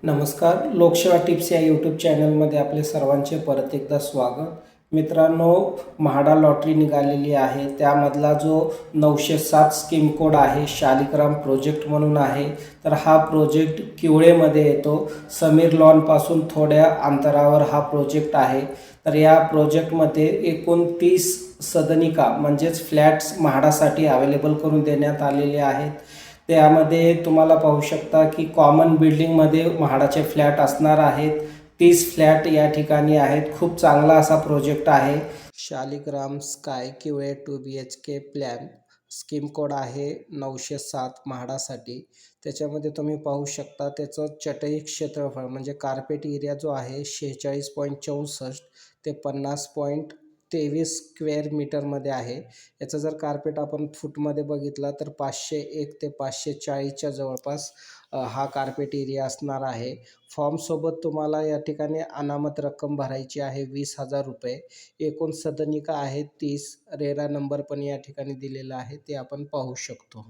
नमस्कार. लोकसेवा टिप्स या यूट्यूब चॅनलमध्ये आपले सर्वांचे परत एकदा स्वागत. मित्रांनो, म्हाडा लॉटरी निघालेली आहे. त्यामधला जो 907 स्कीम कोड आहे, शालिग्राम प्रोजेक्ट म्हणून आहे. तर हा प्रोजेक्ट किवळेमध्ये येतो. समीर लॉनपासून थोड्या अंतरावर हा प्रोजेक्ट आहे. तर या प्रोजेक्टमध्ये एकूण 30 सदनिका म्हणजेच फ्लॅट्स म्हाडासाठी अवेलेबल करून देण्यात आलेले आहेत. त्यामध्ये तुम्हाला पाहू शकता की कॉमन बिल्डिंगमध्ये म्हाडाचे फ्लॅट असणार आहेत. 30 फ्लॅट या ठिकाणी आहेत. खूप चांगला असा प्रोजेक्ट आहे. Shaligram sky Kiwale 2 BHK plan scheme code आहे 907 म्हाडासाठी. त्याच्यामध्ये तुम्ही पाहू शकता त्याचं चटई क्षेत्रफळ म्हणजे कार्पेट एरिया जो आहे 46.64 ते 50.23 स्क्वेअर मीटरमध्ये आहे. याचं जर कार्पेट आपण फूटमध्ये बघितला तर 501 ते 540च्या जवळपास हा कार्पेट एरिया असणार आहे. फॉर्मसोबत तुम्हाला या ठिकाणी अनामत रक्कम भरायची आहे ₹20,000. एकूण सदनिका आहेत 30. रेरा नंबर पण या ठिकाणी दिलेला आहे, ते आपण पाहू शकतो.